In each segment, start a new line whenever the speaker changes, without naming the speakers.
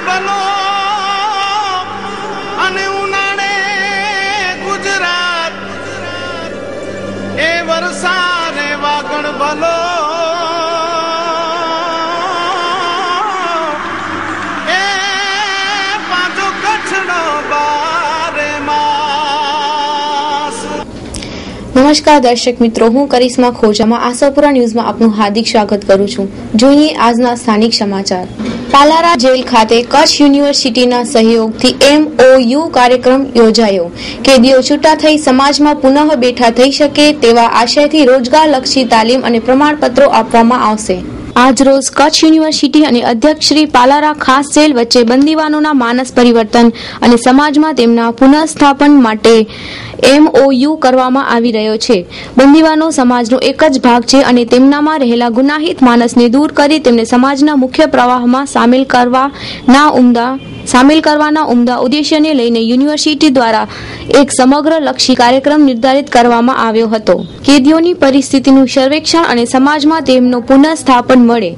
ભલો અને ઉનાળે ગુજરાત એ વરસાદે વાગણ ભલો એ પાછો કચ્છનો બારે માસ।
નમસ્કાર દર્શક મિત્રો, હું કરિશ્મા ખોજામાં આશાપુરા ન્યૂઝમાં આપનું હાર્દિક સ્વાગત કરું છું। જોઈએ આજના સ્થાનિક સમાચાર। પાલારા જેલ ખાતે કચ્છ યુનિવર્સિટીના સહયોગથી MOU કાર્યક્રમ યોજાયો। કેદીઓ છૂટા થઈ સમાજમાં પુનઃ બેઠા થઈ શકે તેવા આશયથી રોજગારલક્ષી તાલીમ અને પ્રમાણપત્રો આપવામાં આવશે। આજ રોજ કચ્છ યુનિવર્સિટી અને અધ્યક્ષ શ્રી પાલારા ખાસ જેલ વચ્ચે બંદીવાનોના માનસ પરિવર્તન અને સમાજમાં તેમના પુનઃસ્થાપન માટે MOU કરવામાં આવી રહ્યો છે। બંદીવાનો સમાજનો એક જ ભાગ છે અને તેમનામાં રહેલા ગુનાહિત માનસને દૂર કરી તેમને સમાજના મુખ્ય પ્રવાહમાં સામેલ કરવાના ઉમદા ઉદ્દેશ્યને લઈને યુનિવર્સિટી દ્વારા એક સમગ્ર લક્ષી કાર્યક્રમ નિર્ધારિત કરવામાં આવ્યો હતો। કેદીઓની પરિસ્થિતિનું સર્વેક્ષણ અને સમાજમાં તેમનું પુનઃસ્થાપન મળે,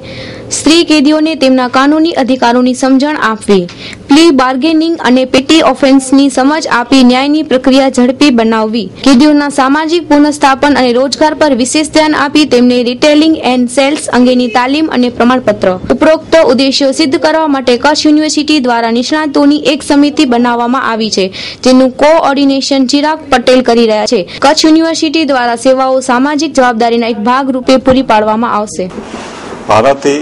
સ્ત્રી કેદીઓને તેમના કાનૂની અધિકારોની સમજણ આપવી, પ્લી બાર્ગેનિંગ અને પેટી ઓફેન્સની સમજ આપી ન્યાયની પ્રક્રિયા ઝડપી બનાવવી, કેદીઓના સામાજિક પુનઃસ્થાપન અને રોજગાર પર વિશેષ ધ્યાન આપી તેમને રિટેલિંગ એન્ડ સેલ્સ અંગેની તાલીમ અને પ્રમાણપત્ર। ઉપરોક્ત ઉદ્દેશ્યો સિદ્ધ કરવા માટે કચ્છ યુનિવર્સિટી દ્વારા નિષ્ણાતોની એક સમિતિ બનાવવામાં આવી છે, જેનું કોઓર્ડિનેશન ચિરાગ પટેલ કરી રહ્યા છે। કચ્છ યુનિવર્સિટી દ્વારા સેવાઓ સામાજિક જવાબદારીના એક ભાગ રૂપે પૂરી પાડવામાં આવશે।
ભારતી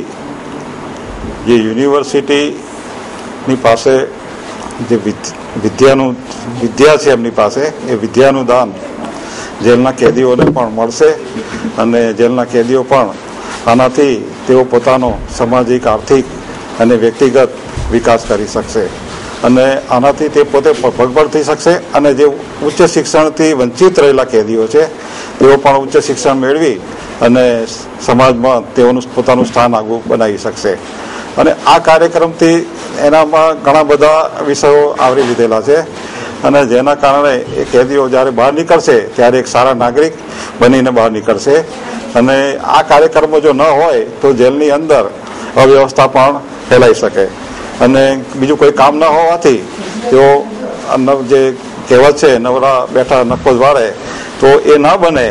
જે યુનિવર્સિટીની પાસે જે વિદ્યા છે એમની પાસે એ વિદ્યાનું દાન જેલના કેદીઓને પણ મળશે અને જેલના કેદીઓ પણ આનાથી તેઓ પોતાનો સામાજિક, આર્થિક અને વ્યક્તિગત વિકાસ કરી શકશે અને આનાથી તે પોતે પગભર થઈ શકશે અને જે ઉચ્ચ શિક્ષણથી વંચિત રહેલા કેદીઓ છે તેઓ પણ ઉચ્ચ શિક્ષણ મેળવી અને સમાજમાં તેઓનું પોતાનું સ્થાન આગવું બનાવી શકશે। અને આ કાર્યક્રમથી એનામાં ઘણા બધા વિષયો આવરી લીધેલા છે અને જેના કારણે એ કેદીઓ જ્યારે બહાર નીકળશે ત્યારે એક સારા નાગરિક બનીને બહાર નીકળશે અને આ કાર્યક્રમો જો ન હોય તો જેલની અંદર અવ્યવસ્થા પણ ફેલાઈ શકે અને બીજું કોઈ કામ ન હોવાથી તેઓ જે કહેવત છે નવરા બેઠા નફો વાળે તો એ ન બને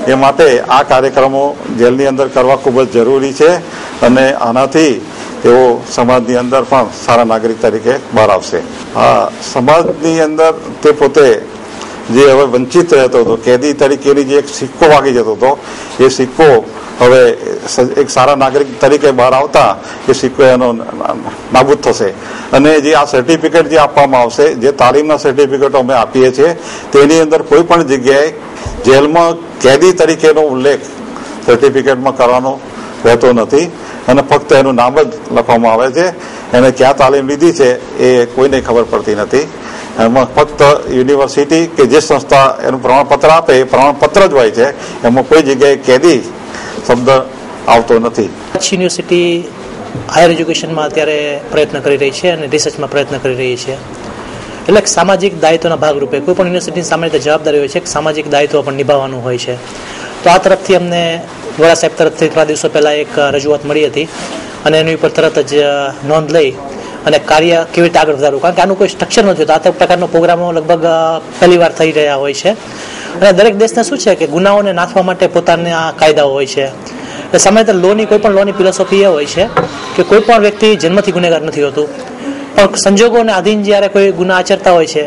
એ માટે આ કાર્યક્રમો જેલની અંદર કરવા ખૂબ જ જરૂરી છે અને આનાથી તેઓ સમાજની અંદર પણ સારા નાગરિક તરીકે બહાર આવશે। આ સમાજની અંદર તે પોતે જે હવે વંચિત રહેતો હતો, કેદી તરીકેની જે એક સિક્કો વાગી જતો હતો, એ સિક્કો હવે એક સારા નાગરિક તરીકે બહાર આવતા એ સિક્કો એનો નાબૂદ થશે અને જે આ સર્ટિફિકેટ જે આપવામાં આવશે, જે તાલીમના સર્ટિફિકેટો અમે આપીએ છીએ તેની અંદર કોઈ પણ જગ્યાએ જેલમાં કેદી તરીકેનો ઉલ્લેખ સર્ટિફિકેટમાં કરવાનો રહેતો નથી અને ફક્ત એનું નામ જ લખવામાં આવે છે। એને ક્યાં તાલીમ લીધી છે એ કોઈને ખબર પડતી નથી। એમાં ફક્ત યુનિવર્સિટી કે જે સંસ્થા એનું પ્રમાણપત્ર આપે એ પ્રમાણપત્ર જ હોય છે, એમાં કોઈ જગ્યાએ કેદી શબ્દ આવતો નથી।
કચ્છ યુનિવર્સિટી હાયર એજ્યુકેશનમાં અત્યારે પ્રયત્ન કરી રહી છે અને રિસર્ચમાં પ્રયત્ન કરી રહી છે, એટલે સામાજિક દાયિત્વના ભાગરૂપે કોઈ પણ યુનિવર્સિટીની સામાન્ય રીતે જવાબદારી હોય છે કે સામાજિક દાયિત્વ પણ નિભાવવાનું હોય છે। તો આ તરફથી અમને વડા સાહેબ તરફથી થોડા દિવસો પહેલાં એક રજૂઆત મળી હતી અને એની ઉપર તરત જ નોંધ લઈ અને કાર્ય કેવી રીતે આગળ વધારવું, કારણ કે આનું કોઈ સ્ટ્રક્ચર નથી હોતું। આ પ્રકારનો પ્રોગ્રામો લગભગ પહેલી વાર થઈ રહ્યા હોય છે અને દરેક દેશને શું છે કે ગુનાઓને નાથવા માટે પોતાના કાયદાઓ હોય છે। એટલે સામાન્ય લોની કોઈ પણ લોની ફિલોસોફી એ હોય છે કે કોઈ પણ વ્યક્તિ જન્મથી ગુનેગાર નથી હોતું, પણ સંજોગોને આધીન જ્યારે કોઈ ગુના આચરતા હોય છે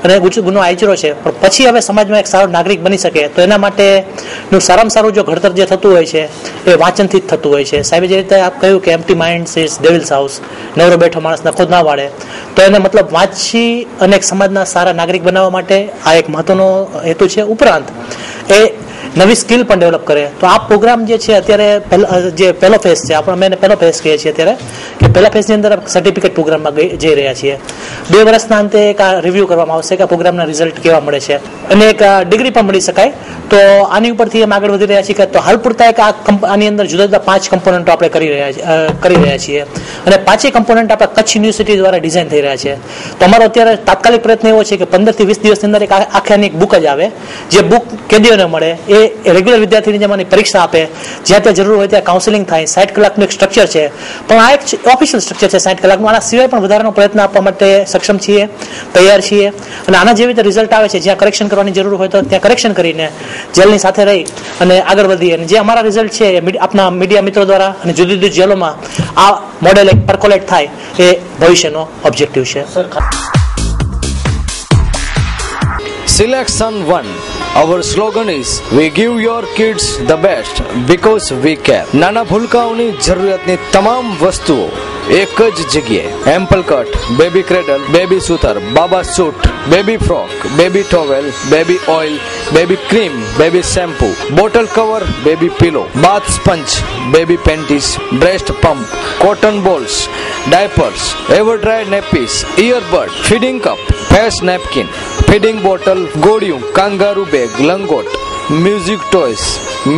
અને ગુનો આચર્યો છે પણ પછી હવે સમાજમાં એક સારો નાગરિક બની શકે તો એના માટેનું સારામાં સારું જો ઘડતર જે થતું હોય છે એ વાંચનથી જ થતું હોય છે। સાહેબે જે રીતે આપ કહ્યું કે empty mind is devils house, નવરો બેઠો માણસ નખો જ ના વાળે, તો એને મતલબ વાંચી અને એક સમાજના સારા નાગરિક બનાવવા માટે આ એક મહત્વનો હેતુ છે। ઉપરાંત એ નવી સ્કિલ પણ ડેવલપ કરે। તો આ પ્રોગ્રામ જે છે અત્યારે જે પહેલો ફેઝ છે, આપણે અમે એને પહેલો ફેઝ કહીએ છીએ અત્યારે કે પહેલા ફેઝની અંદર સર્ટિફિકેટ પ્રોગ્રામમાં જઈ રહ્યા છીએ। 2 વર્ષના અંતે એક રિવ્યૂ કરવામાં આવશે કે પ્રોગ્રામના રિઝલ્ટ કેવા મળે છે અને એક ડિગ્રી પણ મળી શકાય। તો આની ઉપરથી અમે આગળ વધી રહ્યા છીએ કે તો હાલ પૂરતા એક આની અંદર જુદા જુદા 5 કમ્પોનન્ટો આપણે કરી રહ્યા છીએ અને 5 કમ્પોનન્ટ આપણા કચ્છ યુનિવર્સિટી દ્વારા ડિઝાઇન થઈ રહ્યા છે। તો અમારો અત્યારે તાત્કાલિક પ્રયત્ન એવો છે કે 15 થી 20 દિવસની અંદર એક આખી એક બુક જ આવે, જે બુક કેદીઓને મળે, એ રેગ્યુલર વિદ્યાર્થીની જેમ પરીક્ષા આપે, જ્યાં ત્યાં જરૂર હોય ત્યાં કાઉન્સેલિંગ થાય. 60 કલાકનું એક સ્ટ્રક્ચર છે, પણ આ એક ઓફિશિયલ સ્ટ્રક્ચર છે 60 કલાકનું. આના સિવાય પણ વધારાનો પ્રયત્ન આપવા માટે સક્ષમ છીએ, તૈયાર છીએ. અને આના જેવી રીતે રિઝલ્ટ આવે છે, જ્યાં કરેક્શન કરવાની જરૂર હોય તો ત્યાં કરેક્શન કરીને જેલની સાથે રહી અને આગળ વધીએ. અને જે અમારા રિઝલ્ટ છે આપણા મીડિયા મિત્રો દ્વારા અને જુદી જુદી જેલોમાં આ મોડેલ એક પરકોલેટ થાય એ ભવિષ્યનો ઓબ્જેક્ટિવ છે.
Selection 1. Our slogan is We give your kids the best because we care. નાના ભૂલકાઓની જરૂરિયાતની તમામ વસ્તુઓ એક જ જગ્યાએ. એમ્પલ કટ, બેબી ક્રેડલ, બેબી સૂતર, બાબા suit, baby frock, baby towel, baby oil, baby cream, baby shampoo, bottle cover, baby pillow, bath sponge, baby panties, breast pump, cotton balls, diapers, ever dry nappies, earbud, feeding cup, face napkin, feeding bottle, ગોળિયું, kangaroo bag, લંગોટ, music toys,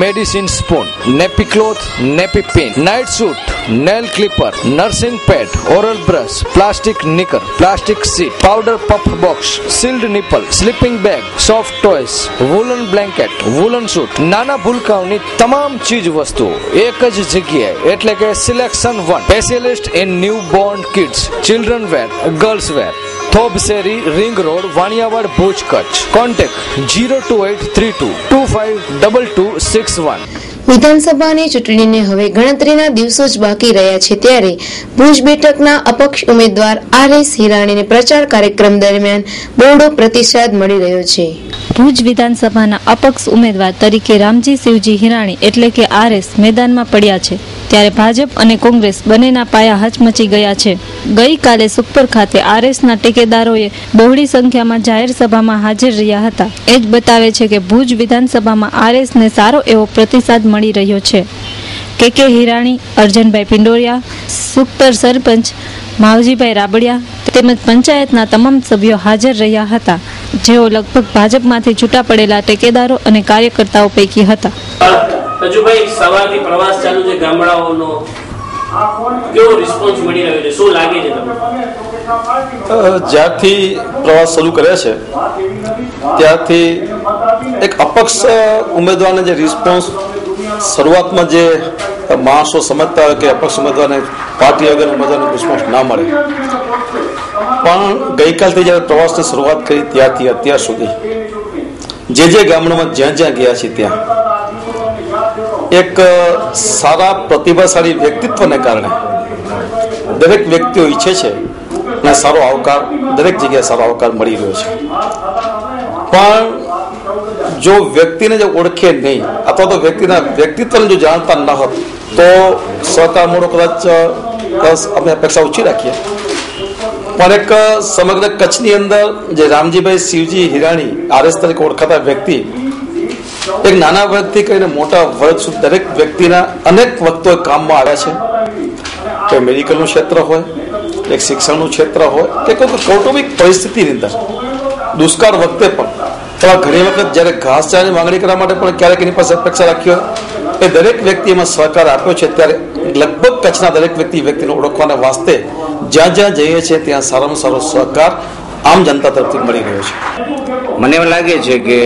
medicine spoon, nappy cloth, nappy pin, night suit, nail clipper, nursing pad, oral brush, plastic knicker, plastic seat, powder puff box, sealed nipple, sleeping bag, soft toys, woollen blanket, woollen suit. નાના ભૂલકાઓની તમામ ચીજ વસ્તુઓ એક જ જગ્યાએ, એટલે કે selection 1. Specialist in new born kids, children wear, girls wear. થોબસેરી, ring road, Vaniyawad, Bhuj, Kutch. Contact 02832252261.
વિધાનસભાની ચૂંટણીને હવે ગણતરીના દિવસો જ બાકી રહ્યા છે, ત્યારે ભુજ બેઠકના અપક્ષ ઉમેદવાર RS હિરાણીને પ્રચાર કાર્યક્રમ દરમિયાન બહોળો પ્રતિસાદ મળી રહ્યો છે.
ભુજ વિધાનસભાના અપક્ષ ઉમેદવાર તરીકે રામજી શિવજી હિરાણી એટલે કે RS મેદાનમાં પડ્યા છે, ત્યારે ભાજપ અને કોંગ્રેસ બંનેના પાયા હચમચી ગયા છે. ગઈકાલે સુખપર ખાતે RSના ટેકેદારોએ બહોળી સંખ્યામાં જાહેર સભામાં હાજર રહ્યા હતા. એ જ બતાવે છે કે ભુજ વિધાનસભામાં RSને સારો એવો પ્રતિસાદ મળી રહ્યો છે. KK હિરાણી, અર્જનભાઈ પિંડોરિયા, સુખપર સરપંચ માવજીભાઈ રાબડિયા તેમજ પંચાયતના તમામ સભ્યો હાજર રહ્યા હતા, જેઓ લગભગ ભાજપમાંથી છૂટા પડેલા ટેકેદારો અને કાર્યકર્તાઓ પૈકી હતા.
રજુભાઈ, સવારથી પ્રવાસ ચાલુ છે ગામડાઓનો, કેવો રિસ્પોન્સ મળી રહ્યો છે, શું લાગે છે તમને?
જ્યારથી પ્રવાસ શરૂ કર્યા છે ત્યારથી એક અપક્ષ ઉમેદવારને જે રિસ્પોન્સ શરૂઆતમાં જે માણસો સમજતા હોય કે અપક્ષ ઉમેદવારને પાર્ટી વગર ઉમેદવારનો રિસ્પોન્સ ના મળે, પણ ગઈકાલથી જ્યારે પ્રવાસની શરૂઆત કરી ત્યારથી અત્યાર સુધી જે ગામડામાં જ્યાં ગયા છે ત્યાં એક સારા પ્રતિભાશાળી વ્યક્તિત્વને કારણે દરેક વ્યક્તિઓ ઈચ્છે છે અને સારો આવકાર દરેક જગ્યાએ સારો આવકાર મળી રહ્યો છે. પણ જો વ્યક્તિને જો ઓળખે નહીં અથવા તો વ્યક્તિના વ્યક્તિત્વને જો જાણતા ન હોત તો સહકાર મળો કદાચ અમે અપેક્ષા ઓછી રાખીએ. પણ એક સમગ્ર કચ્છની અંદર જે રામજીભાઈ શિવજી હિરાણી RS તરીકે ઓળખાતા વ્યક્તિ, એક નાના વર્ગથી કરીને મોટા વર્ગ સુધી દરેક વ્યક્તિના અનેક વખતો કામમાં આવ્યા છે. કે મેડિકલનું ક્ષેત્ર હોય, એક શિક્ષણનું ક્ષેત્ર હોય, કે કોઈ કૌટુંબિક પરિસ્થિતિની અંદર દુષ્કાળ વખતે પણ અથવા ઘણી વખત જ્યારે ઘાસચારાની માંગણી કરવા માટે પણ ક્યારેક એની પાસે અપેક્ષા રાખી હોય, એ દરેક વ્યક્તિ એમાં સહકાર આપ્યો છે. ત્યારે લગભગ કચ્છના દરેક વ્યક્તિને ઓળખવાના વાસ્તે જ્યાં જઈએ છીએ ત્યાં સારામાં સારો સહકાર આમ જનતા તરફથી મળી રહ્યો છે.
મને એવું લાગે છે કે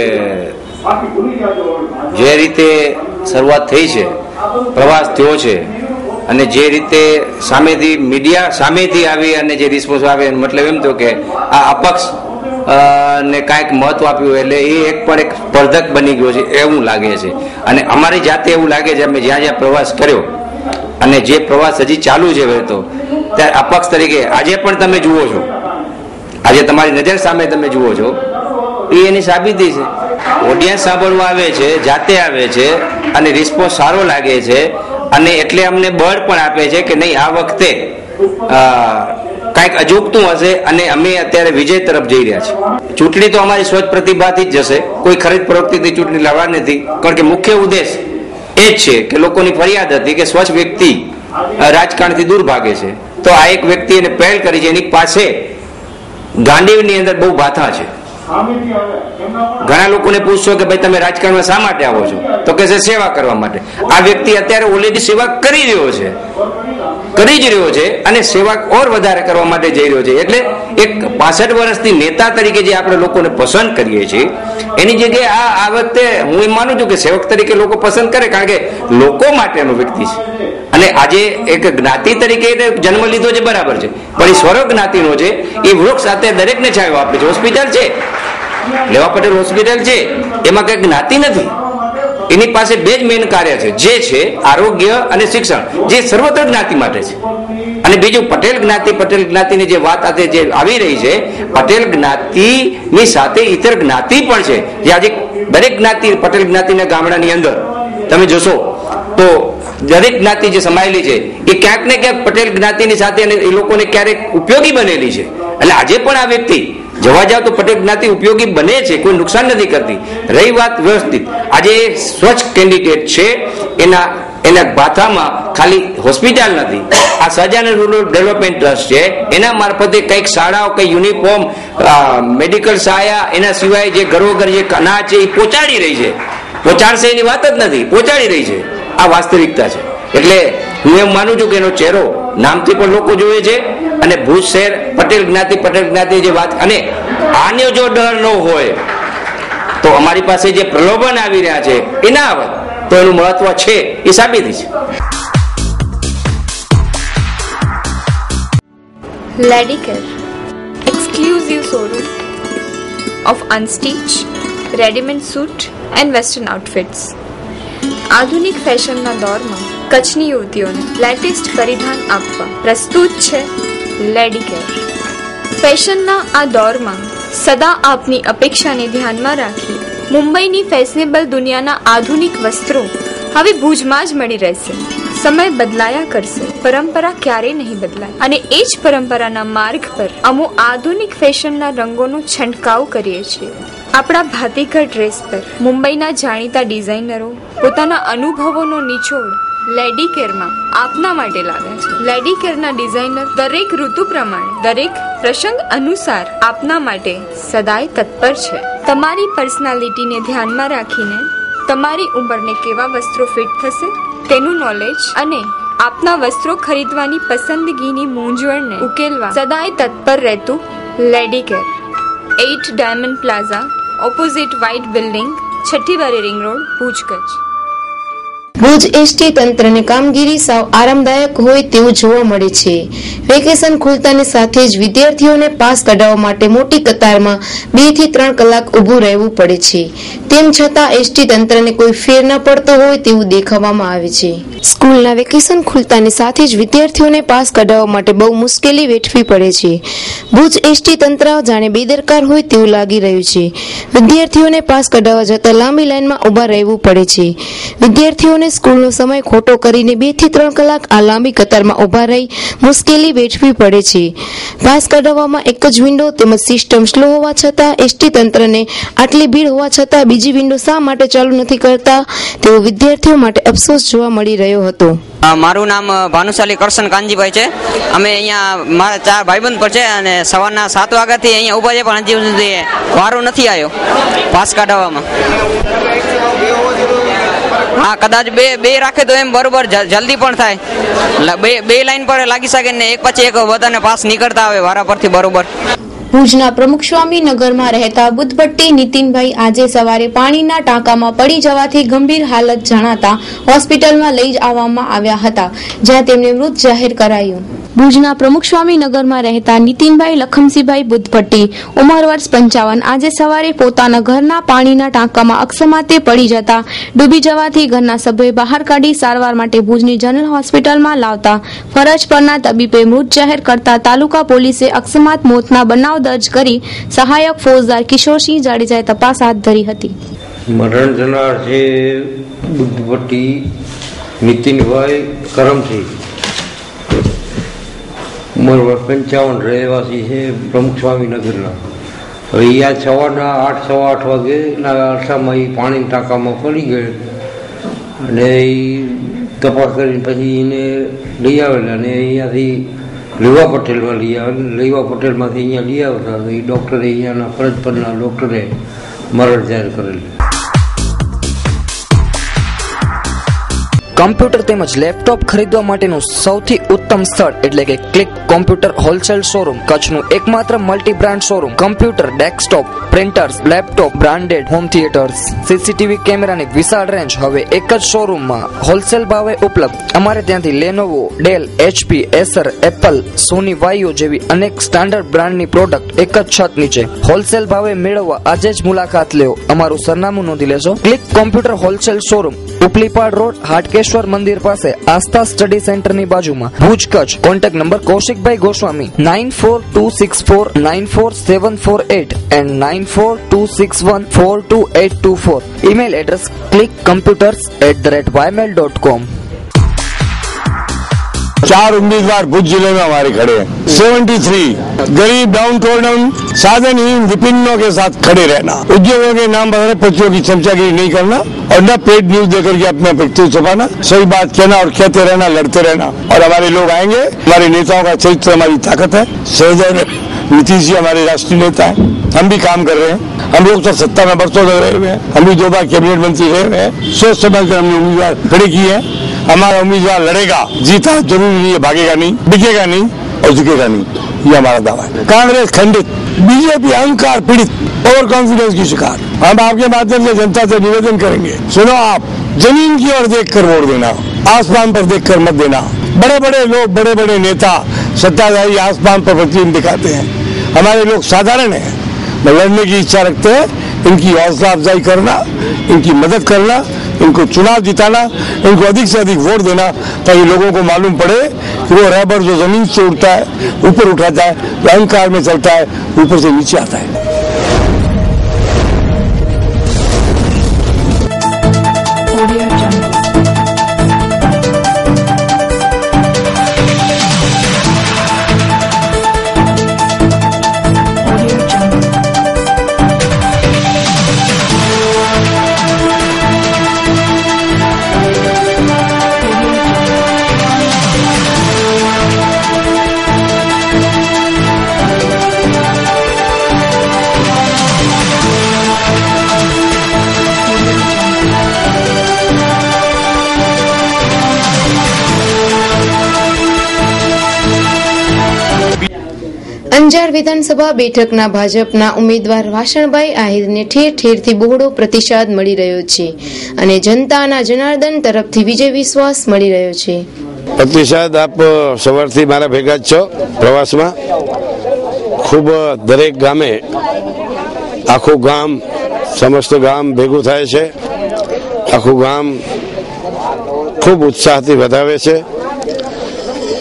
જે રીતે શરૂઆત થઈ છે, પ્રવાસ થયો છે, અને જે રીતે સામેથી મીડિયા સામેથી આવી અને જે રિસ્પોન્સ આવે, મતલબ એમ થયો કે આ અપક્ષ ને કાંઈક મહત્વ આપ્યું, એટલે એ એક સ્પર્ધક બની ગયો છે એવું લાગે છે. અને અમારી જાતે એવું લાગે છે, અમે જ્યાં પ્રવાસ કર્યો અને જે પ્રવાસ હજી ચાલુ છે તો ત્યારે અપક્ષ તરીકે આજે પણ તમે જુઓ છો, આજે તમારી નજર સામે તમે જુઓ છો, એ એની સાબિતી છે. ઓડિયન્સ સાંભળવા આવે છે, જાતે આવે છે અને રિસ્પોન્સ સારો લાગે છે, અને એટલે અમને બળ પણ આપે છે કે નહીં, આ વખતે કાંઈક અજુગતું હશે અને અમે અત્યારે વિજય તરફ જઈ રહ્યા છીએ. ચૂંટણી તો અમારી સ્વચ્છ પ્રતિભાથી જ જશે, કોઈ ખરીદ પ્રવૃત્તિથી ચૂંટણી લડવા નથી, કારણ કે મુખ્ય ઉદ્દેશ એ જ છે કે લોકોની ફરિયાદ હતી કે સ્વચ્છ વ્યક્તિ રાજકારણથી દૂર ભાગે છે. તો આ એક વ્યક્તિ એને પહેલ કરી છે, એની પાસે ગાંડીવની અંદર બહુ ભાથા છે. ઘણા લોકોને પૂછશો કે ભાઈ તમે રાજકારણમાં શા માટે આવો છો, તો કે છે સેવા કરવા માટે. આ વ્યક્તિ અત્યારે ઓલરેડી સેવા કરી રહ્યો છે, કરી જ રહ્યો છે અને સેવા ઓર વધારે કરવા માટે જઈ રહ્યો છે. એટલે એક 65 વર્ષથી નેતા તરીકે જે આપણે લોકોને પસંદ કરીએ છીએ એની જગ્યાએ આ વખતે હું એમ માનું છું કે સેવક તરીકે લોકો પસંદ કરે, કારણ કે લોકો માટેનો વ્યક્તિ છે. અને આજે એક જ્ઞાતિ તરીકે જન્મ લીધો છે બરાબર છે, પણ એ સ્વર્ગ જ્ઞાતિનો છે. એ વૃક્ષ સાથે દરેકને છાંયો આપે છે. હોસ્પિટલ છે, લેવા પટેલ હોસ્પિટલ છે, એમાં કઈ જ્ઞાતિ નથી. એની પાસે બે જ મેઇન કાર્ય છે, જે છે આરોગ્ય અને શિક્ષણ, જે સર્વત્ર જ્ઞાતિ માટે છે. અને બીજું પટેલ જ્ઞાતિની જે વાત આજે જે આવી રહી છે, પટેલ જ્ઞાતિની સાથે ઇતર જ્ઞાતિ પણ છે. જે આજે દરેક જ્ઞાતિ પટેલ જ્ઞાતિના ગામડાની અંદર તમે જોશો તો દરેક જ્ઞાતિ જે સમાયેલી છે એ ક્યાંક ને ક્યાંક પટેલ જ્ઞાતિની સાથે એ લોકોને ક્યારેક ઉપયોગી બનેલી છે. એટલે આજે પણ આ વ્યક્તિ જવા જાવ તો પટેલ જ્ઞાતિ ઉપયોગી બને છે, કોઈ નુકસાન નથી કરતી. રહી વાત વ્યવસ્થિત, આજે સ્વચ્છ કેન્ડિડેટ છે, એના ભાથામાં ખાલી હોસ્પિટલ નથી, આ સહજાનંદ રૂરલ ડેવલપમેન્ટ ટ્રસ્ટ છે, એના મારફતે કંઈક શાળાઓ, કંઈક યુનિફોર્મ, મેડિકલ સહાયા, એના સિવાય જે ઘરોઘર જે અનાજ છે એ પહોંચાડી રહી છે. પહોંચાડશે એની વાત જ નથી, પહોંચાડી રહી છે. આ વાસ્તવિકતા છે. એટલે હું એમ માનું છું કે એનો ચહેરો નામથી પણ લોકો જોવે છે. અને ભુજ શહેર પટેલ જ્ઞાતિ જે વાત, અને આને જો ડર ન હોય તો અમારી પાસે જે પ્રલોભન આવી રહ્યા છે એ ના આવે તો એનું મહત્વ છે એ સાબિતી છે.
Ladicare, exclusive showroom of unstitched, ready-made suit and western outfits. આધુનિક ફેશનના દોરમાં કચ્છની યુવતીઓને લેટેસ્ટ પરિધાન આપવા પ્રસ્તુત છે લેડીકેર. ફેશનના આ દોરમાં સદા આપની અપેક્ષાને ધ્યાનમાં રાખી મુંબઈની ફેશનેબલ દુનિયાના આધુનિક વસ્ત્રો હવે ભુજમાં જ મળી રહેશે. સમય બદલાયા કરશે, પરંપરા ક્યારેય નહીં બદલાય. અને એ જ પરંપરાના માર્ગ પર અમો આધુનિક ફેશનના રંગોનો છંટકાવ કરીએ છીએ. આપણા ભાતીગળ ડ્રેસ પર મુંબઈના જાણીતા ડિઝાઇનરો પોતાના અનુભવોનો નિચોડ લેડીકેરમાં આપના માટે લાવ્યા છે. લેડીકેરના ડિઝાઇનર દરેક ઋતુ પ્રમાણે, દરેક પ્રસંગ અનુસાર આપના માટે સદાય તત્પર છે. તમારી પર્સનાલિટીને ધ્યાનમાં રાખીને તમારી ઉંમરને કેવા વસ્ત્રો ફિટ થશે તેનું નોલેજ અને આપના વસ્ત્રો ખરીદવાની પસંદગીની મૂંઝવણને ઉકેલવા સદાય તત્પર રહેતું લેડીકેર. 8 diamond plaza, opposite white building, છઠ્ઠી બારી ring road, Bhuj, Kutch. Bhuj ST તંત્રની કામગીરી સાવ આરામદાયક હોય તેવું જોવા મળે છે. વેકેશન ખુલતાની સાથે જ વિદ્યાર્થીઓને પાસ કઢાવવા માટે મોટી કતારમાં 2 થી 3 કલાક ઊભું રહેવું પડે છે. તેમ છતાં એસટી તંત્રને કોઈ ફેર ન પડતો હોય તેવું દેખાવામાં આવે છે. સ્કૂલના વેકેશન ખુલતાની સાથે જ વિદ્યાર્થીઓને પાસ કઢાવવા માટે બહુ મુશ્કેલી વેઠવી પડે છે. ભુજ એસટી તંત્ર જાણે બેદરકાર હોય તેવું લાગી રહ્યું છે. વિદ્યાર્થીઓને પાસ કઢાવવા જતા લાંબી લાઈનમાં ઊભા રહેવું પડે છે. વિદ્યાર્થીઓને સ્કૂલનો સમય ખોટો કરીને 2 થી 3 કલાક આ લાંબી કતારમાં ઊભા રહી મુશ્કેલી વેઠવી પડે છે. પાસ કઢાવવામાં એક જ વિન્ડો તેમજ સિસ્ટમ સ્લો હોવા છતાં એસટી તંત્રને આટલી ભીડ હોવા છતાં બીજી વિન્ડો શા માટે ચાલુ નથી કરતા તેવો વિદ્યાર્થીઓ માટે અફસોસ જોવા મળી રહ્યો હતો.
મારું નામ ભાનુશાલી કરશન કાનજીભાઈ છે. અમે અહીંયા મારા 4 ભાઈબંધ પર છે અને સવારના 7 વાગ્યાથી અહીંયા ઊભા છે, પણ હજી સુધી વારો નથી આવ્યો પાસ કાઢવામાં. હા, કદાચ બે રાખે તો એમ બરોબર જલ્દી પણ થાય. બે લાઈન પર લાગી શકે ને એક પછી એક બધાને પાસ નીકળતા આવે વારા પરથી બરોબર.
ભુજના પ્રમુખ સ્વામી નગરમાં રહેતા બુદ્ધભટ્ટી નીતિનભાઈ આજે સવારે પાણીના ટાંકામાં પડી જવાથી ગંભીર હાલત જણાતા હોસ્પિટલમાં લઈ આવવામાં આવ્યા હતા, જ્યાં તેમને મૃત જાહેર કરાયું. ભુજના પ્રમુખ સ્વામી નગરમાં રહેતા નીતિનભાઈ લખમસિંહભાઈ બુદ્ધભટ્ટી, ઉંમર વર્ષ 55, આજે સવારે પોતાના ઘરના પાણીના ટાંકામાં અકસ્માતે પડી જતા ડૂબી જવાથી ઘરના સભ્યોએ બહાર કાઢી સારવાર માટે ભુજની જનરલ હોસ્પિટલમાં લાવતા ફરજ પરના તબીબે મૃત જાહેર કરતા તાલુકા પોલીસે અકસ્માત મોતના બનાવ દર્જ કરી સહાયક ફોજદાર કિશોરસિંહ જાડેજાએ તપાસ હાથ ધરી હતી.
મરણ જનાર છે બુદ્ધભટ્ટી નીતિનભાઈ કરમસિંહ, ઉંમર 55, રહેવાસી છે પ્રમુખ સ્વામીનગરના. હવે અહીંયા સવારના 8:15 વાગેના અરસામાં એ પાણીના ટાંકામાં પડી ગયો અને એ તપાસ કરીને પછી એને લઈ આવેલા અને અહીંયાથી લેવા પટેલમાં લઈ આવેલા. લેવા પટેલમાંથી અહીંયા લઈ આવતા એ ડૉક્ટરે, અહીંયાના ફરજ પરના ડૉક્ટરે મરણ જાહેર કરેલું.
કમ્પ્યુટર તેમજ લેપટોપ ખરીદવા માટેનું સૌથી ઉત્તમ સ્થળ એટલે કે ક્લિક કોમ્પ્યુટર હોલસેલ શોરૂમ, કચ્છનું એકમાત્ર multi brand showroom. Computer, desktop, printers, laptop, branded home theatres, CCTV કેમેરાની વિશાળ રેન્જ હવે એક જ શોરૂમમાં હોલસેલ ભાવે ઉપલબ્ધ. અમારે ત્યાંથી Lenovo, Dell, HP, Acer, Apple, Sony Vaio જેવી અનેક સ્ટાન્ડર્ડ બ્રાન્ડની પ્રોડક્ટ એક જ છત નીચે હોલસેલ ભાવે મેળવવા આજે જ મુલાકાત લ્યો. અમારું સરનામું નોંધી લેજો. Click computer wholesale showroom, Upalipad road, Hatkeshwar મંદિર પાસે, આસ્થા સ્ટડી સેન્ટરની બાજુમાં, Bhuj, Kutch. Contact number Kaushikbhai Goswami 9426494748 and 9426142824. email address clickcomputers@ymail.com.
4 उम्मीदवार भुज जिले में हमारे खड़े हैं. 73 गरीब, डाउन टोन, साधनहीन विपिनों के साथ खड़े रहना, उद्योगों के नाम बताने, पतियों की चमचागिरी नहीं करना और न पेड न्यूज देकर के अपने व्यक्तित्व छुपाना, सही बात कहना और कहते रहना, लड़ते रहना. और हमारे लोग आएंगे, हमारे नेताओं का चरित्र हमारी ताकत है. सहजन नीतीश जी हमारे राष्ट्रीय नेता है, हम भी काम कर रहे हैं. हम लोग तो सत्ता में बरसों तक रहे हुए हैं, हम भी 2 बार कैबिनेट मंत्री रहे हुए हैं. सोच समझ कर हमने उम्मीदवार खड़े किए हैं. हमारा उम्मीदवार लड़ेगा, जीता जरूरी नहीं है, भागेगा नहीं, बिकेगा नहीं और झुकेगा नहीं, ये हमारा दावा है. कांग्रेस खंडित, बीजेपी अहंकार पीड़ित, ओवर कॉन्फिडेंस की शिकार. हम आपके माध्यम से जनता से निवेदन करेंगे, सुनो, आप जमीन की ओर देखकर वोट देना, आसमान पर देखकर मत देना. बड़े बड़े लोग, बड़े बड़े नेता, सत्ताधारी आसमान पर प्रतिबिंब दिखाते हैं. हमारे लोग साधारण हैं, लड़ने की इच्छा रखते हैं. इनकी हौसला अफजाई करना, इनकी मदद करना, इनको चुनाव जिताना, इनको अधिक से अधिक वोट देना, ताकि लोगों को मालूम पड़े कि वो रैबर जो जमीन से उठता है, ऊपर उठाता है, अहंकार में चलता है, ऊपर से नीचे आता है.
અંજાર વિધાનસભા બેઠકના ભાજપના ઉમેદવાર વાસણભાઈ આહિરને ઠેર ઠેરથી બહોળો પ્રતિસાદ મળી રહ્યો છે અને જનતાના જનાર્દન તરફથી વિજય વિશ્વાસ મળી રહ્યો છે.
પ્રતિસાદ આપ સવારથી મારા ભેગા જ છો પ્રવાસમાં. ખૂબ દરેક ગામે આખું ગામ, સમસ્ત ગામ ભેગું થાય છે. આખું ગામ ખૂબ ઉત્સાહથી વધાવે છે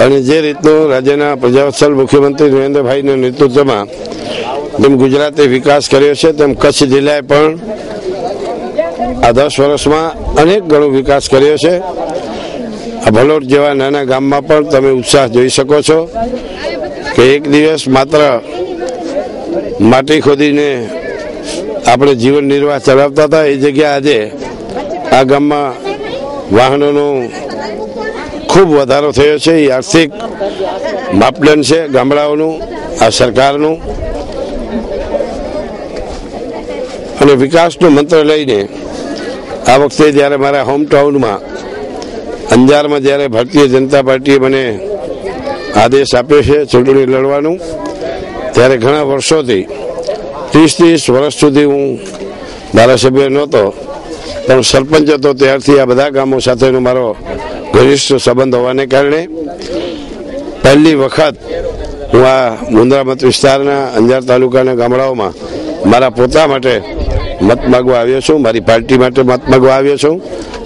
અને જે રીતનું રાજ્યના પ્રજાવત્સલ મુખ્યમંત્રી નરેન્દ્રભાઈના નેતૃત્વમાં જેમ ગુજરાતે વિકાસ કર્યો છે તેમ કચ્છ જિલ્લાએ પણ આ 10 વર્ષમાં અનેક ગણો વિકાસ કર્યો છે. આ ભલોટ જેવા નાના ગામમાં પણ તમે ઉત્સાહ જોઈ શકો છો કે એક દિવસ માત્ર માટી ખોદીને આપણે જીવન નિર્વાહ ચલાવતા હતા, એ જગ્યા આજે આ ગામમાં વાહનોનો ખૂબ વધારો થયો છે. એ આર્થિક માપદંડ છે ગામડાઓનું, આ સરકારનું. અને વિકાસનો મંત્ર લઈને આ વખતે જ્યારે મારા હોમટાઉનમાં અંજારમાં જ્યારે ભારતીય જનતા પાર્ટીએ મને આદેશ આપ્યો છે ચૂંટણી લડવાનું, ત્યારે ઘણા વર્ષોથી 30 વર્ષ સુધી હું ધારાસભ્ય નહોતો, પણ સરપંચ હતો ત્યારથી આ બધા ગામો સાથેનો મારો ઘનિષ્ઠ સંબંધ હોવાને કારણે પહેલી વખત હું આ મુન્દ્રા મત વિસ્તારના અંજાર તાલુકાના ગામડાઓમાં મારા પોતા માટે મત માગવા આવ્યો છું, મારી પાર્ટી માટે મત માગવા આવ્યો છું.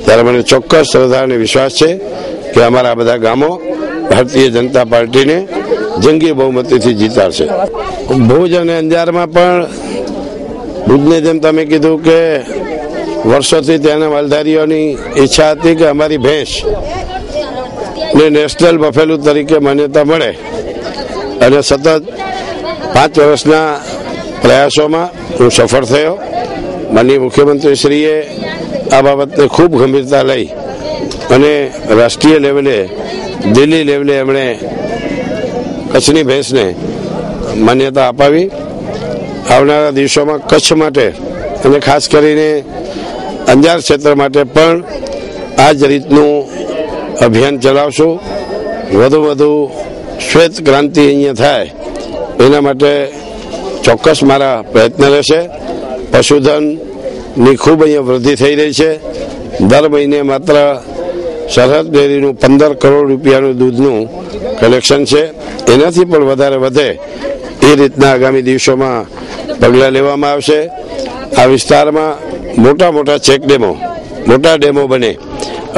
ત્યારે મને ચોક્કસ શ્રદ્ધા અને વિશ્વાસ છે કે અમારા બધા ગામો ભારતીય જનતા પાર્ટીને જંગી બહુમતીથી જીતાડશે. ભુજ અને અંજારમાં પણ ભુજને જેમ તમે કીધું કે વર્ષોથી ત્યાંના માલધારીઓની ઈચ્છા હતી કે અમારી ભેંસ ને નેશનલ બફેલું તરીકે માન્યતા મળે, અને સતત 5 વર્ષના પ્રયાસોમાં હું સફળ થયો. માનનીય મુખ્યમંત્રીશ્રીએ આ બાબતને ખૂબ ગંભીરતા લઈ અને રાષ્ટ્રીય લેવલે, દિલ્હી લેવલે એમણે કચ્છની ભેંસને માન્યતા અપાવી. આવનારા દિવસોમાં કચ્છ માટે અને ખાસ કરીને અંજાર ક્ષેત્ર માટે પણ આ જ રીતનું અભિયાન ચલાવશું. વધુ શ્વેત ક્રાંતિ અહીંયા થાય એના માટે ચોક્કસ મારા પ્રયત્ન રહેશે. પશુધનની ખૂબ અહીંયા વૃદ્ધિ થઈ રહી છે. દર મહિને માત્ર સરહદ ડેરીનું 15 કરોડ રૂપિયાનું દૂધનું કલેક્શન છે. એનાથી પણ વધારે વધે એ રીતના આગામી દિવસોમાં પગલાં લેવામાં આવશે. આ વિસ્તારમાં મોટા ચેક ડેમો, મોટા ડેમો બને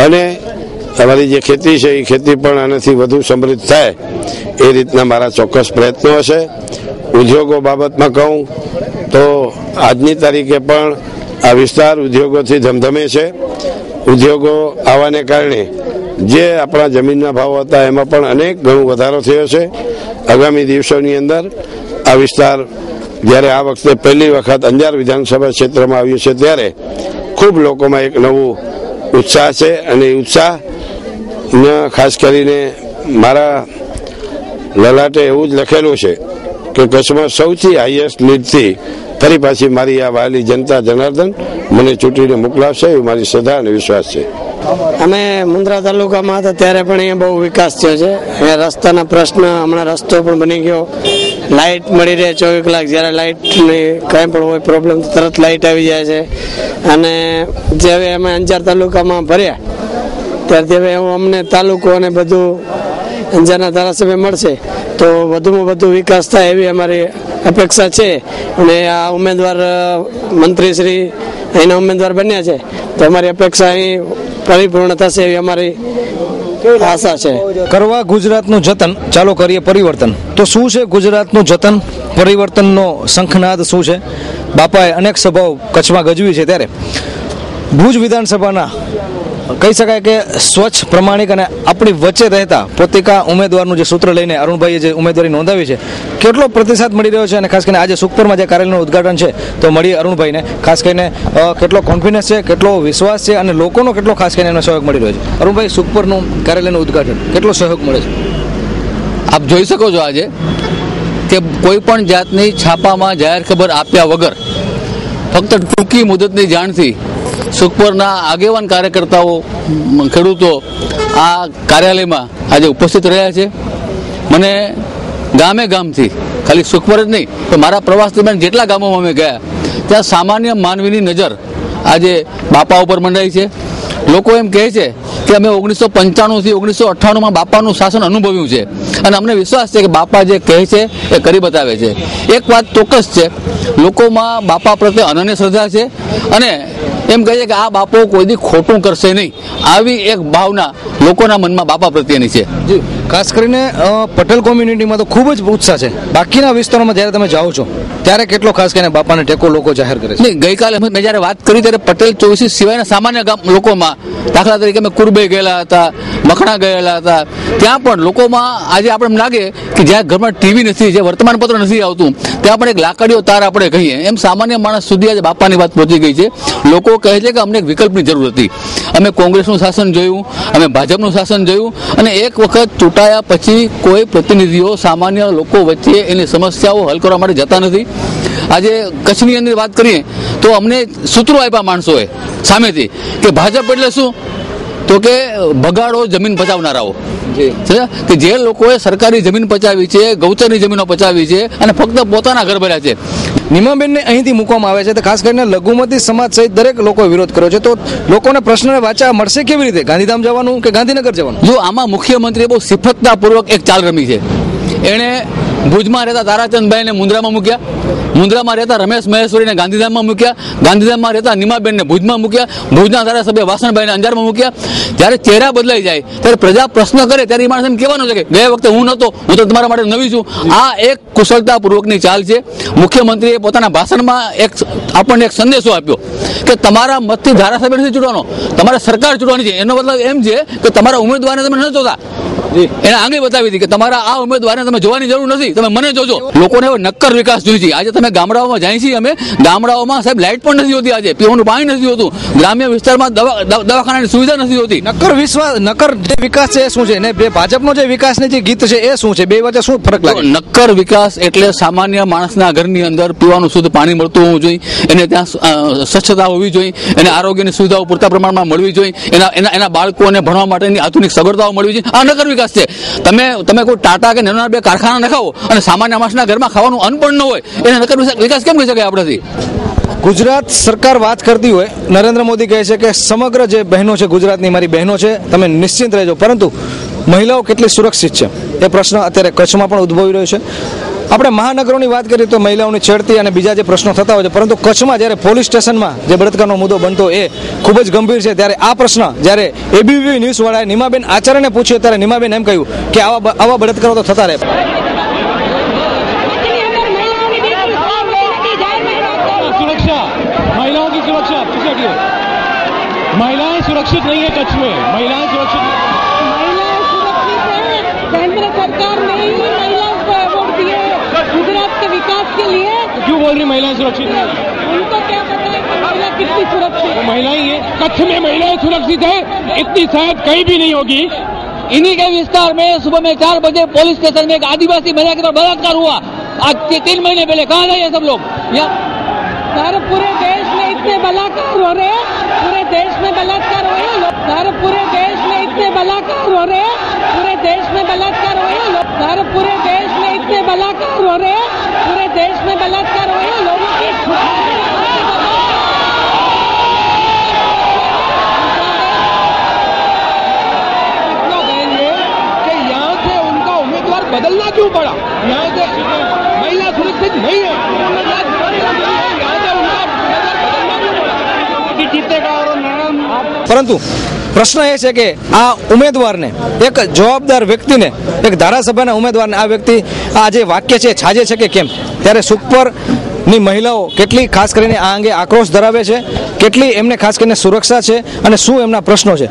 અને અમારી જે ખેતી છે એ ખેતી પણ આનાથી વધુ સમૃદ્ધ થાય એ રીતના મારા ચોક્કસ પ્રયત્નો હશે. ઉદ્યોગો બાબતમાં કહું તો આજની તારીખે પણ આ વિસ્તાર ઉદ્યોગોથી ધમધમે છે. ઉદ્યોગો આવવાને કારણે જે આપણા જમીનના ભાવ હતા એમાં પણ અનેક ગણો વધારો થયો છે. આગામી દિવસોની અંદર આ વિસ્તાર જ્યારે આ વખતે પહેલી વખત અંજાર વિધાનસભા ક્ષેત્રમાં આવ્યું છે ત્યારે ખૂબ લોકોમાં એક નવું ઉત્સાહ છે અને એ ઉત્સાહ ખાસ કરીને મારા લલાટે એવું જ લખેલું છે કે કચ્છમાં સૌથી હાઈએસ્ટ લીડથી ફરી પાછી મારી આ વહાલી જનતા જનાર્દન મને ચૂંટીને મોકલાવશે એવો મારી શ્રદ્ધા અને વિશ્વાસ છે.
અમે મુન્દ્રા તાલુકામાં હતા ત્યારે પણ અહીંયા બહુ વિકાસ થયો છે. અહીંયા રસ્તાના પ્રશ્ન, હમણાં રસ્તો પણ બની ગયો, લાઇટ મળી રહે 24 કલાક. જ્યારે લાઇટની કંઈ પણ હોય પ્રોબ્લેમ તો તરત લાઇટ આવી જાય છે. અને જે હવે અમે અંજાર તાલુકામાં ભર્યા ત્યારથી હવે અમને તાલુકો અને બધું અંજારના ધારાસભ્ય મળશે તો વધુમાં વધુ વિકાસ થાય એવી અમારી અપેક્ષા છે. અને આ ઉમેદવાર મંત્રીશ્રી અહીંના ઉમેદવાર બન્યા છે તો અમારી અપેક્ષા અહીં પરિપૂર્ણ થશે એવી અમારી આશા છે.
કરવા ગુજરાતનું જતન, ચાલો કરીએ પરિવર્તન. તો શું છે ગુજરાતનું જતન, પરિવર્તનનો શંખનાદ શું છે? બાપાએ અનેક સભાઓ કચ્છમાં ગજવી છે ત્યારે ભુજ વિધાનસભાના કહી શકાય કે સ્વચ્છ, પ્રમાણિક અને આપણી વચ્ચે રહેતા પોતિકા ઉમેદવારનું જે સૂત્ર લઈને અરુણભાઈએ જે ઉમેદવારી નોંધાવી છે કેટલો પ્રતિસાદ મળી રહ્યો છે? અને ખાસ કરીને આજે સુખપરમાં જે કાર્યાલયનું ઉદઘાટન છે તો મળીએ અરુણભાઈને. ખાસ કરીને કેટલો કોન્ફિડન્સ છે, કેટલો વિશ્વાસ છે અને લોકોનો કેટલો ખાસ કરીને એનો સહયોગ મળી રહ્યો છે? અરુણભાઈ, સુખપરનું કાર્યાલયનું ઉદઘાટન કેટલો સહયોગ મળે છે?
આપ જોઈ શકો છો આજે કે કોઈ પણ જાતની છાપામાં જાહેર ખબર આપ્યા વગર ફક્ત ટૂંકી મુદતની જાણથી સુખપરના આગેવાન કાર્યકર્તાઓ, ખેડૂતો આ કાર્યાલયમાં આજે ઉપસ્થિત રહ્યા છે. મને ગામે ગામથી, ખાલી સુખપર જ નહીં તો મારા પ્રવાસ દરમિયાન જેટલા ગામોમાં અમે ગયા ત્યાં સામાન્ય માનવીની નજર આજે બાપા ઉપર મંડાઈ છે. લોકો એમ કહે છે કે અમે 1995થી 1998માં બાપાનું શાસન અનુભવ્યું છે અને અમને વિશ્વાસ છે કે બાપા જે કહે છે એ કરી બતાવે છે. એક વાત ચોક્કસ છે, લોકોમાં બાપા પ્રત્યે અનન્ય શ્રદ્ધા છે અને એમ કહે છે કે આ બાપો કોઈ દી ખોટું કરશે નહીં, આવી એક ભાવના લોકોના મનમાં બાપા પ્રત્યેની છે.
ખાસ કરીને પટેલ કોમ્યુનિટીમાં તો ખૂબ જ ઉત્સાહ છે. બાકીના વિસ્તારોમાં જ્યારે તમે જાઓ છો ત્યારે કેટલો ખાસ કરીને બાપાને ટેકો લોકો જાહેર કરે છે?
નહીં, ગઈકાલે મેં જ્યારે વાત કરી ત્યારે પટેલ ચોવીસી સિવાયના સામાન્ય લોકોમાં, દાખલા તરીકે અમે કુરબે ગયેલા હતા, મખણા ગયેલા હતા, ત્યાં પણ લોકોમાં આજે આપણે એમ લાગે કે જ્યાં ઘરમાં ટીવી નથી, જે વર્તમાનપત્ર નથી આવતું, ત્યાં પણ એક લાકડીઓ તાર આપણે કહીએ એમ સામાન્ય માણસ સુધી આજે બાપાની વાત પહોંચી ગઈ છે. લોકો કહે છે કે અમને એક વિકલ્પની જરૂર હતી. અમે કોંગ્રેસનું શાસન જોયું, અમે ભાજપનું શાસન જોયું અને એક વખત ચૂંટાયા પછી કોઈ પ્રતિનિધિઓ સામાન્ય લોકો વચ્ચે એની સમસ્યાઓ હલ કરવા માટે જતા નથી. આજે કચ્છની અંદર વાત કરીએ તો અમને સૂત્રો આપ્યા માણસોએ સામેથી કે ભાજપ એટલે શું, તો કે ભગાડો જમીન પચાવનારાઓ, કે જે લોકોએ સરકારી જમીન પચાવી છે, ગૌચરની જમીનો પચાવી છે અને ફક્ત પોતાના ઘર ભર્યા છે.
નિમાબેનને અહીંથી મૂકવામાં આવે છે તો ખાસ કરીને લઘુમતી સમાજ સહિત દરેક લોકોએ વિરોધ કર્યો છે. તો લોકોને પ્રશ્નને વાચા મળશે કેવી રીતે? ગાંધીધામ જવાનું કે ગાંધીનગર જવાનું?
જો આમાં મુખ્યમંત્રીએ બહુ સિફતતાપૂર્વક એક ચાલ રમી છે. એણે ભુજમાં રહેતા તારાચંદભાઈને મુન્દ્રામાં મૂક્યા, મુન્દ્રામાં રહેતા રમેશ મહેશ્વરીને ગાંધીધામમાં મૂક્યા, ગાંધીધામમાં રહેતા નિમાબેનને ભુજમાં મૂક્યા, ભુજના ધારાસભ્ય વાસણભાઈને અંજારમાં મૂક્યા. જ્યારે ચહેરા બદલાઈ જાય ત્યારે પ્રજા પ્રશ્ન કરે ત્યારે એ માણસ એમ કહેવાનું છે કે ગયા વખતે હું નહોતો, હું તો તમારા માટે નવી છું. આ એક કુશળતાપૂર્વકની ચાલ છે. મુખ્યમંત્રીએ પોતાના ભાષણમાં આપણને એક સંદેશો આપ્યો કે તમારા મતથી ધારાસભ્ય નથી ચૂંટવાનો, તમારે સરકાર ચૂંટવાની છે. એનો મતલબ એમ છે કે તમારા ઉમેદવારને તમે નથી જોતા, એને આંગળી બતાવી હતી કે તમારા આ ઉમેદવારને તમે જોવાની જરૂર નથી, તમે મને જોજો. લોકોને હવે નક્કર વિકાસ જોઈએ છે. આજે તમે ગામડાઓમાં જાય છીએ, અમે ગામડાઓમાં સાહેબ લાઇટ પણ નથી હોતી, આજે પીવાનું પાણી નથી હોતું, ગ્રામ્ય વિસ્તારમાં દવાખાનાની સુવિધા નથી હોતી.
નક્કર જે વિકાસ છે એ શું છે, ને ભાજપનો જે વિકાસની જે ગીત છે એ શું છે, બે વચ્ચે શું ફરક લાગે?
નક્કર વિકાસ એટલે સામાન્ય માણસના ઘરની અંદર પીવાનું શુદ્ધ પાણી મળતું હોવું જોઈએ, એને ત્યાં સ્વચ્છતા હોવી જોઈએ, એને આરોગ્યની સુવિધાઓ પૂરતા પ્રમાણમાં મળવી જોઈએ, એના બાળકોને ભણવા માટેની આધુનિક સગવડતાઓ મળવી જોઈએ. આ નગર વિકાસ છે. તમે કોઈ ટાટા કે નાના બે કારખાના નખાવો અને સામાન્ય માણસના ઘરમાં ખાવાનું અન્ન પણ ન હોય, એને નગર વિકાસ કેમ કહી શકાય આપણાથી?
ગુજરાત સરકાર વાત કરતી હોય, નરેન્દ્ર મોદી કહે છે કે સમગ્ર જે બહેનો છે ગુજરાતની મારી બહેનો છે, તમે નિશ્ચિંત રહેજો, પરંતુ મહિલાઓ કેટલી સુરક્ષિત છે એ પ્રશ્ન અત્યારે કચ્છમાં પણ ઉદ્ભવી રહ્યો છે. આપણે મહાનગરોની વાત કરીએ તો મહિલાઓની છેડતી અને બીજા જે પ્રશ્નો થતા હોય છે, પરંતુ કચ્છમાં જ્યારે પોલીસ સ્ટેશનમાં જે બળાત્કારનો મુદ્દો બનતો એ ખૂબ જ ગંભીર છે. ત્યારે આ પ્રશ્ન જ્યારે એબીપી ન્યૂઝ વાળાએ નિમાબેન આચાર્યને પૂછ્યો ત્યારે નિમાબેન એમ કહ્યું કે આવા બળાત્કારો તો થતા રહે.
महिलाओं की सुरक्षा महिलाएं सुरक्षित नहीं है कच्छ में, महिलाएं सुरक्षित है. केंद्र सरकार ने ही महिलाओं को अवार्ड दिए गुजरात के विकास के लिए. क्यों बोल रही महिलाएं सुरक्षित नहीं? उनको क्या पता है कि महिला कितनी सुरक्षित? महिलाएं ये कच्छ में महिलाएं सुरक्षित है इतनी शायद कहीं भी नहीं होगी. इन्हीं के विस्तार में सुबह में 4 बजे पुलिस स्टेशन में एक आदिवासी महिला के साथ बलात्कार हुआ. आज 3 महीने पहले कहाँ गए सब लोग? सर पूरे देश में इतने बलात्कार हो रहे हैं, पूरे देश में बलात्कार हो रहे हैं सर, पूरे देश में इतने बलात्कार हो रहे हैं, पूरे देश में बलात्कार हो रहे हैं सर, पूरे देश में इतने बलात्कार हो रहे हैं, पूरे देश में बलात्कार हो रहे हैं. लोगों की इतना कहेंगे कि यहाँ से उनका उम्मीदवार बदलना क्यों पड़ा? यहाँ से महिला सुरक्षित नहीं है,
પરંતુ પ્રશ્ન એ છે કે આ ઉમેદવારને, એક જવાબદાર વ્યક્તિને, એક ધારાસભાના ઉમેદવારને આ વ્યક્તિ આ જે વાક્ય છે છાજે છે કે કેમ? ત્યારે સુખપરની મહિલાઓ કેટલી ખાસ કરીને આ અંગે આક્રોશ ધરાવે છે, કેટલી એમને ખાસ કરીને સુરક્ષા છે અને શું એમના પ્રશ્નો છે?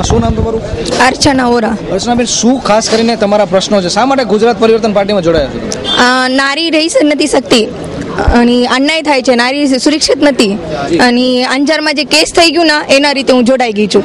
શું નામ તમારું?
અર્ચના ઓરા.
અર્ચનાબેન, શું ખાસ કરીને તમારા પ્રશ્નો છે? શા માટે ગુજરાત પરિવર્તન પાર્ટીમાં જોડાયા?
નારી રહી નથી શકતી અને અન્યાય થાય છે, નારી સુરક્ષિત નથી, અને અંજારમાં જે કેસ થઈ ગયું ને એના રીતે હું જોડાઈ ગઈ છું.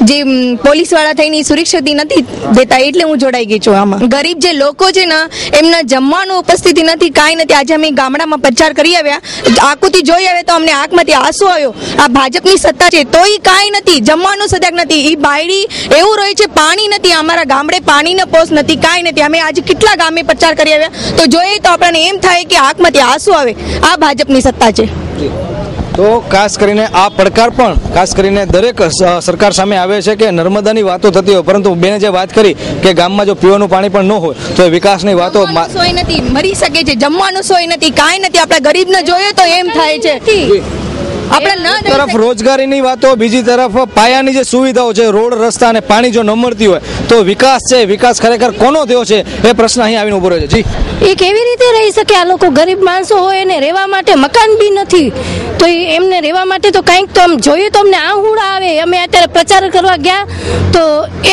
જે પોલીસ વાળા થઈને સુરક્ષિત નથી દેતા એટલે હું જોડાઈ ગઈ છું. આમાં ગરીબ જે લોકો છે ને એમના જમવાનું ઉપસ્થિતિ નથી, કાંઈ નથી. આજે અમે ગામડામાં પ્રચાર કરી આવ્યા, આંખોથી જોઈ આવે તો અમને આંખમાંથી આંસુ આવ્યો. આ ભાજપની સત્તા છે તોય કાંઈ નથી, જમવાનું સજાગ નથી. એ બાયડી એવું રહે છે, પાણી નથી, અમારા ગામડે પાણીનો પોસ નથી, કાંઈ નથી. અમે આજે કેટલા ગામે પ્રચાર કરી આવ્યા તો જોઈએ તો આપણને એમ થાય કે આંખમાંથી આંસુ આવે. આ ભાજપની સત્તા છે.
તો ખાસ કરીને આ પડકાર પણ ખાસ કરીને દરેક સરકાર સામે આવે છે કે નર્મદાની વાતો થતી હોય, પરંતુ બેને જે વાત કરી કે ગામમાં જો પીવાનું પાણી પણ ન હોય તો એ વિકાસની વાતો
સોય નથી, મરી શકે છે, જમવાનું સોય નથી, કાંઈ નથી. આપણા ગરીબને જોઈએ તો એમ થાય છે.
તરફ રોજગારીની વાતો, બીજી તરફ પાયાની જે સુવિધાઓ છે, રોડ રસ્તા અને પાણી જો ન મળતી હોય તો વિકાસ છે, વિકાસ ખરેખર કોનો થયો છે એ પ્રશ્ન અહીં આવીને ઉભો રહ્યો છે. જી,
એ કેવી રીતે રહી શકે? આ લોકો ગરીબ માણસો હોય એને રહેવા માટે મકાન બી નથી, તો એમને રહેવા માટે તો કંઈક તો આમ જોઈએ તો અમને આહુડા આવે. અમે અત્યારે પ્રચાર કરવા ગયા તો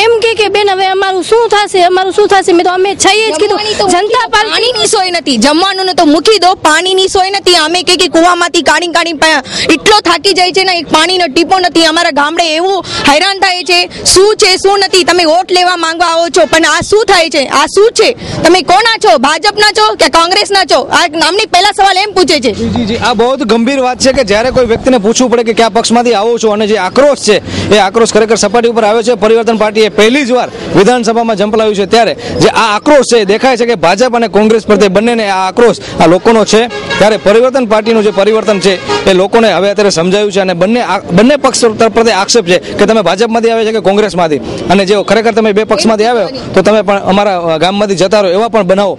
એમ કે બેન હવે અમારું શું થશે, અમારું શું થશે? મેં તો અમે છીએ જ કીધું. જનતા
પાણીની સોય નથી, જમવાનું તો મૂકી દો, પાણીની સોય નથી. અમે કે કુવામાંથી કાઢી એટલો થાકી જાય છે ને, એક પાણીનો ટીપો નથી. અમારા ગામડે એવું હેરાન થાય છે. શું છે શું નથી? તમે વોટ લેવા માંગવા આવો છો, પણ આ શું થાય છે? આ શું છે? તમે કોના છો? ભાજપના છો કે કોંગ્રેસના છો? આ નામની પહેલા સવાલ એમ પૂછે છે.
જી, આ બહુ ગંભીર વાત છે કે જ્યારે કોઈ વ્યક્તિને પૂછવું પડે કે કયા પક્ષમાંથી આવો છો, અને જે આક્રોશ છે એ આક્રોશ ખરેખર સપાટી ઉપર આવ્યો છે. પરિવર્તન પાર્ટીએ પહેલી જ વાર વિધાનસભામાં ઝંપલાવ્યું છે, ત્યારે જે આ આક્રોશ છે દેખાય છે કે ભાજપ અને કોંગ્રેસ પ્રત્યે બંનેને આ આક્રોશ આ લોકોનો છે. ત્યારે પરિવર્તન પાર્ટીનું જે પરિવર્તન છે એ લોકોને હવે અત્યારે સમજાયું છે, અને બંને પક્ષ પ્રત્યે આક્ષેપ છે કે તમે ભાજપમાંથી આવે છે કે કોંગ્રેસમાંથી, અને જો ખરેખર તમે બે પક્ષમાંથી આવ્યો તો તમે પણ અમારા ગામમાંથી જતા રહો, એવા પણ બનાવો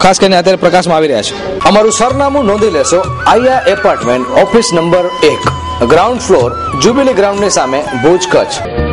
ખાસ કરીને અત્યારે પ્રકાશમાં આવી રહ્યા છે.
અમારું સરનામું નોંધી લેશો. Aaya apartment, office number 1, ground floor, jubilee ગ્રાઉન્ડની સામે, ભુજ, કચ્છ.